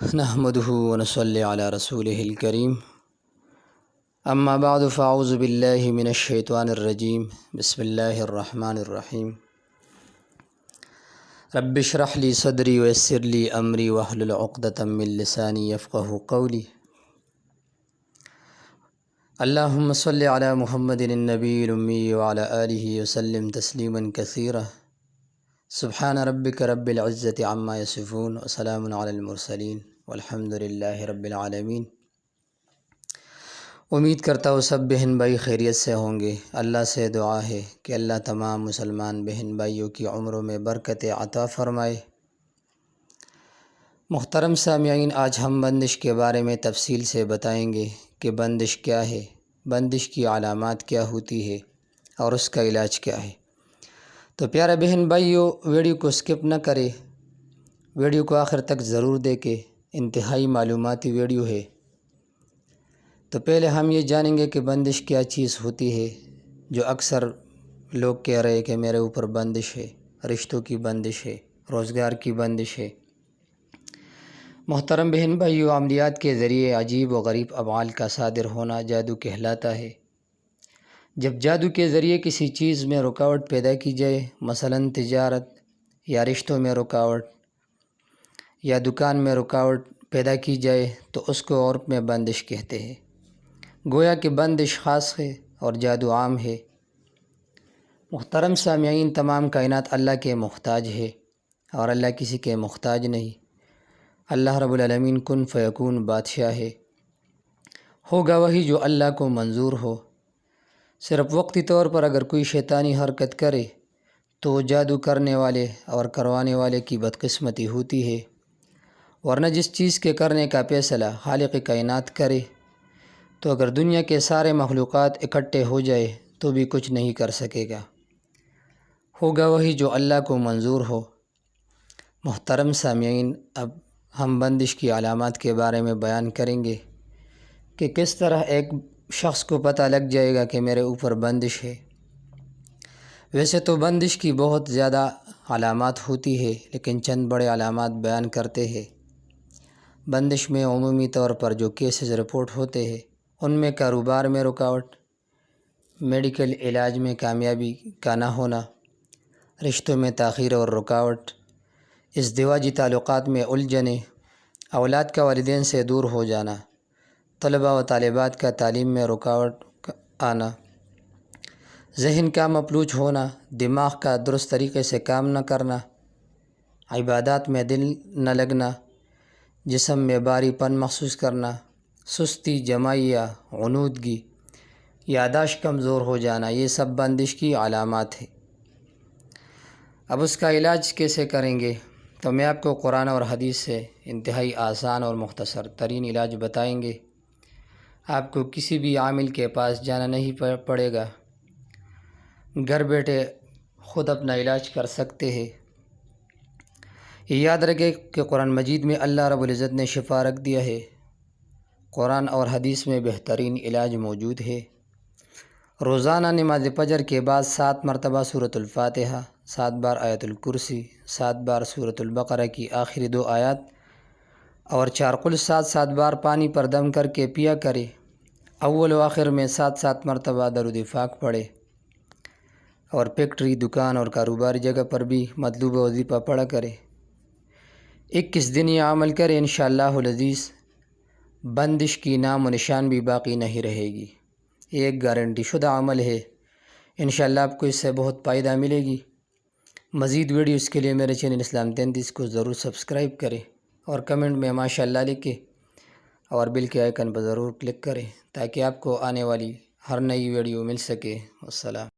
نحمده ونصلي على رسوله الكريم اما بعد فاعوذ بالله من الشیطان الرجیم بسم اللہ الرحمن الرحیم رب اشرح لي صدری ويسر لي امری واحلل عقدة من لسانی یفقهوا قولی اللهم صل على محمد النبی الامی وعلى آلہ وسلم تسلیما کثیرا سبحان ربک رب العزة عما یصفون وسلام علی المرسلین والحمد للہ رب العالمین۔ امید کرتا ہوں سب بہن بھائی خیریت سے ہوں گے۔ اللہ سے دعا ہے کہ اللہ تمام مسلمان بہن بھائیوں کی عمروں میں برکت عطا فرمائے۔ محترم سامعین، آج ہم بندش کے بارے میں تفصیل سے بتائیں گے کہ بندش کیا ہے، بندش کی علامات کیا ہوتی ہے اور اس کا علاج کیا ہے۔ تو پیارے بہن بھائیوں، ویڈیو کو سکپ نہ کرے، ویڈیو کو آخر تک ضرور دیکھیں، انتہائی معلوماتی ویڈیو ہے۔ تو پہلے ہم یہ جانیں گے کہ بندش کیا چیز ہوتی ہے۔ جو اکثر لوگ کہہ رہے کہ میرے اوپر بندش ہے، رشتوں کی بندش ہے، روزگار کی بندش ہے۔ محترم بہن بھائیوں، عملیات کے ذریعے عجیب و غریب افعال کا صادر ہونا جادو کہلاتا ہے۔ جب جادو کے ذریعے کسی چیز میں رکاوٹ پیدا کی جائے، مثلاً تجارت یا رشتوں میں رکاوٹ یا دکان میں رکاوٹ پیدا کی جائے تو اس کو عرف میں بندش کہتے ہیں۔ گویا کہ بندش خاص ہے اور جادو عام ہے۔ محترم سامعین، تمام کائنات اللہ کے محتاج ہے اور اللہ کسی کے محتاج نہیں۔ اللہ رب العالمین کن فیکون بادشاہ ہے، ہوگا وہی جو اللہ کو منظور ہو۔ صرف وقتی طور پر اگر کوئی شیطانی حرکت کرے تو وہ جادو کرنے والے اور کروانے والے کی بدقسمتی ہوتی ہے، ورنہ جس چیز کے کرنے کا فیصلہ خالق کائنات کرے تو اگر دنیا کے سارے مخلوقات اکٹھے ہو جائے تو بھی کچھ نہیں کر سکے گا، ہوگا وہی جو اللہ کو منظور ہو۔ محترم سامعین، اب ہم بندش کی علامات کے بارے میں بیان کریں گے کہ کس طرح ایک شخص کو پتہ لگ جائے گا کہ میرے اوپر بندش ہے۔ ویسے تو بندش کی بہت زیادہ علامات ہوتی ہے، لیکن چند بڑے علامات بیان کرتے ہیں۔ بندش میں عمومی طور پر جو کیسز رپورٹ ہوتے ہیں ان میں کاروبار میں رکاوٹ، میڈیکل علاج میں کامیابی کا نہ ہونا، رشتوں میں تاخیر اور رکاوٹ، ازدواجی تعلقات میں الجھنیں، اولاد کا والدین سے دور ہو جانا، طلباء و طالبات کا تعلیم میں رکاوٹ آنا، ذہن کا مفلوج ہونا، دماغ کا درست طریقے سے کام نہ کرنا، عبادات میں دل نہ لگنا، جسم میں بھاری پن محسوس کرنا، سستی، جمائیہ، عنودگی، یادداشت کمزور ہو جانا، یہ سب بندش کی علامات ہیں۔ اب اس کا علاج کیسے کریں گے؟ تو میں آپ کو قرآن اور حدیث سے انتہائی آسان اور مختصر ترین علاج بتائیں گے۔ آپ کو کسی بھی عامل کے پاس جانا نہیں پڑے گا، گھر بیٹھے خود اپنا علاج کر سکتے ہیں۔ یہ یاد رکھیں کہ قرآن مجید میں اللہ رب العزت نے شفا رکھ دیا ہے۔ قرآن اور حدیث میں بہترین علاج موجود ہے۔ روزانہ نماز فجر کے بعد 7 مرتبہ سورۃ الفاتحہ، 7 بار آیت الکرسی، 7 بار سورۃ البقرہ کی آخری 2 آیات اور 4 قل 7 بار پانی پر دم کر کے پیا کرے۔ اول و آخر میں 7 مرتبہ درود پاک پڑھے اور فیکٹری، دکان اور کاروباری جگہ پر بھی مطلوبہ وظیفہ پڑھا کرے۔ 21 دن یہ عمل کرے، انشاءاللہ العزیز بندش کی نام و نشان بھی باقی نہیں رہے گی۔ یہ ایک گارنٹی شدہ عمل ہے، انشاءاللہ آپ کو اس سے بہت فائدہ ملے گی۔ مزید ویڈیوز کے لیے میرے چینل اسلام 33 کو ضرور سبسکرائب کریں اور کمنٹ میں ماشاءاللہ لکھیں اور بیل کے آئیکن پر ضرور کلک کریں تاکہ آپ کو آنے والی ہر نئی ویڈیو مل سکے۔ والسلام۔